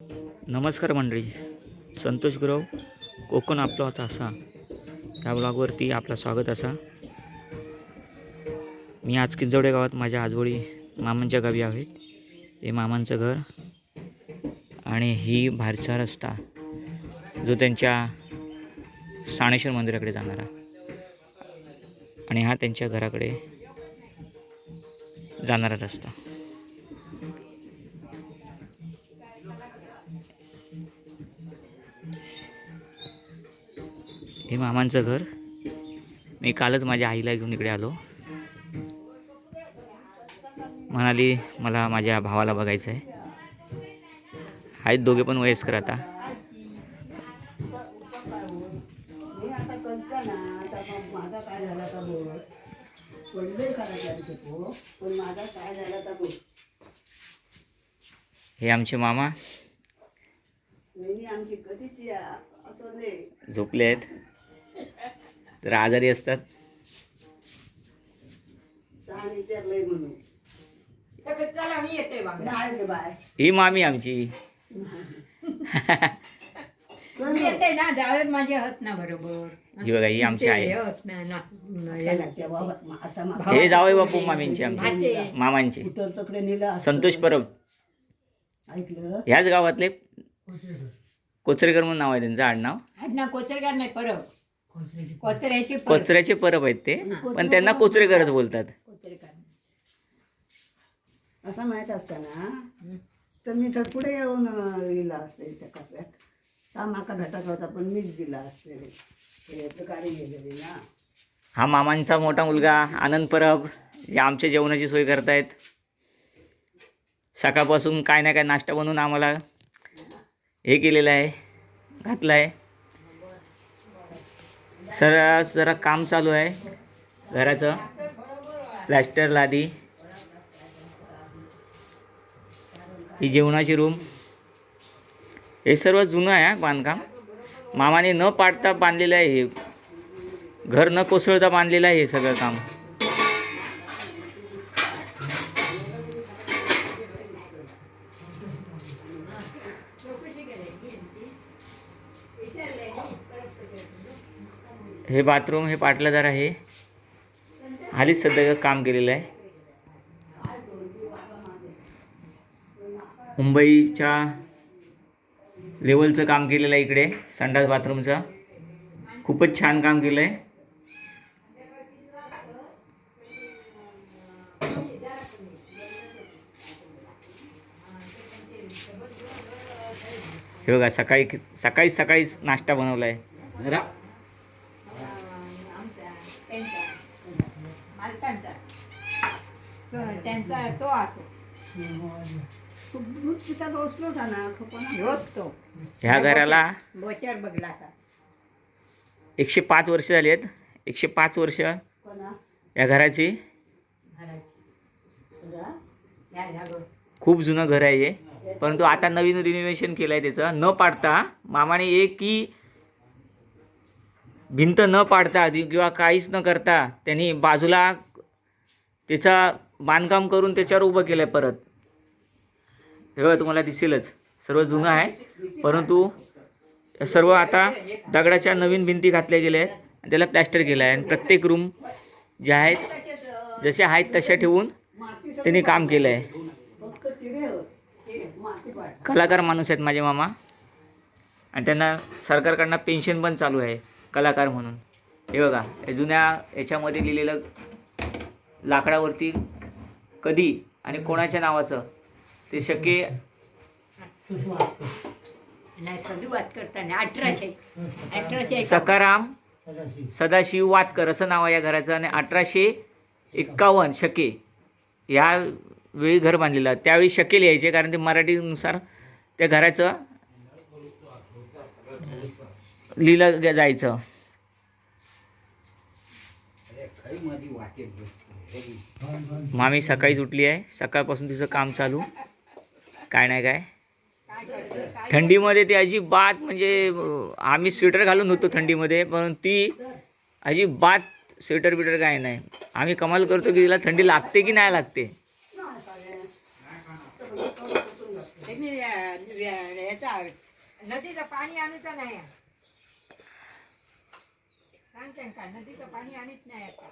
नमस्कार मंडळी, संतोष गुरव कोकण आपला होता असा या ब्लॉगवरती आपलं स्वागत असा. मी आज किंजवडे गावात माझ्या आजोळी मामांच्या गावी आहे. हे मामांचं घर आणि ही बाहेरचा रस्ता जो त्यांच्या साणेश्वर मंदिराकडे जाणारा आणि हा त्यांच्या घराकडे जाणारा रस्ता. हे मामांचं घर. मी कालच माझ्या आईला घेऊन इकडे आलो. म्हणाली मला माझ्या भावाला बघायचं आहे. आहेत दोघे पण वयस्कर आता. हे आमचे मामा झोपले आहेत, तर आजारी असतात. ही मामी आमची ही बघा, ही आमची आहे. हे जावई बापू मामींची, आमची मामांची संतोष परब. ह्याच गावातले कोचरेकर म्हणून नाव आहे त्यांचं. आडनाव कोचरेकर नाही, परब. कोचऱ्याचे परब आहेत ते, पण त्यांना कोचरेकरच बोलतात. असं माहीत असताना तर मी तर पुढे येऊन दिला असते त्या कप्यात. माका भेटायचा होता पण मीच दिला असते, गाडी गेलेली ना. हा मामांचा मोठा मुलगा आनंद परब, जे आमच्या जेवणाची सोय करतायत. सकाळपासून काय ना काय नाश्ता बनवून आम्हाला हे केलेलं आहे, घातलं आहे. जरा काम चालू आहे घराचं, प्लॅस्टर लादी. ही जेवणाची रूम. हे सर्व जुनं आहे बांधकाम. मामाने न पाडता बांधलेलं आहे हे घर, न कोसळता बांधलेलं आहे हे सगळं काम. हे बाथरूम, हे पाटलादार आहे. हालीच सध्या काम केलेलं आहे. मुंबईच्या लेवलचं काम केलेलं आहे इकडे. संडास बाथरूमचं खूपच छान काम केलं आहे. हे बघा, सकाळीच नाश्ता बनवला आहे. ह्या घराला 105 वर्ष झाली आहेत. 105 वर्ष या घराची. खूप जुनं घर आहे हे, परंतु आता नवीन रिनोव्हेशन केलं आहे त्याचं. न पाडता मामाने एकही भिंत न पाडता किंवा काहीच न करता त्यांनी बाजूला त्याचा बांधकाम करून त्याच्यावर उभं केलं आहे परत. हे बघा, तुम्हाला दिसेलच सर्व जुनं आहे, परंतु सर्व आता दगडाच्या नवीन भिंती घातल्या गेल्या आहेत आणि त्याला प्लॅस्टर केलं आहे. आणि प्रत्येक रूम जे आहेत जसे आहेत तशा ठेवून त्यांनी काम केलं आहे. कलाकार माणूस आहेत माझे मामा, आणि त्यांना सरकारकडनं पेन्शन पण चालू आहे कलाकार म्हणून. हे बघा, हे जुन्या याच्यामध्ये लिहिलेलं लाकडावरती कधी आणि कोणाच्या नावाचं ते शके सकाराम सदाशिव वातकर असं नाव आहे या घराचं. आणि 1851 शके ह्या वेळी घर बांधलेलं. त्यावेळी शके लिहायचे, कारण ते मराठीनुसार त्या घराचं लिहिलं जायचं. मामी सकाळीच उठली आहे. सकाळपासून तिचं काम चालू, काय नाही काय. थंडीमध्ये ते अजिबात, म्हणजे आम्ही स्वेटर घालून होतो थंडीमध्ये, पण ती अजिबात स्वेटर बिटर काय नाही. आम्ही कमाल करतो की तिला थंडी लागते की नाही लागते. याचा नदीचं पाणी आणूचं नाही सांगते का नदीचं पाणी आणत नाही आता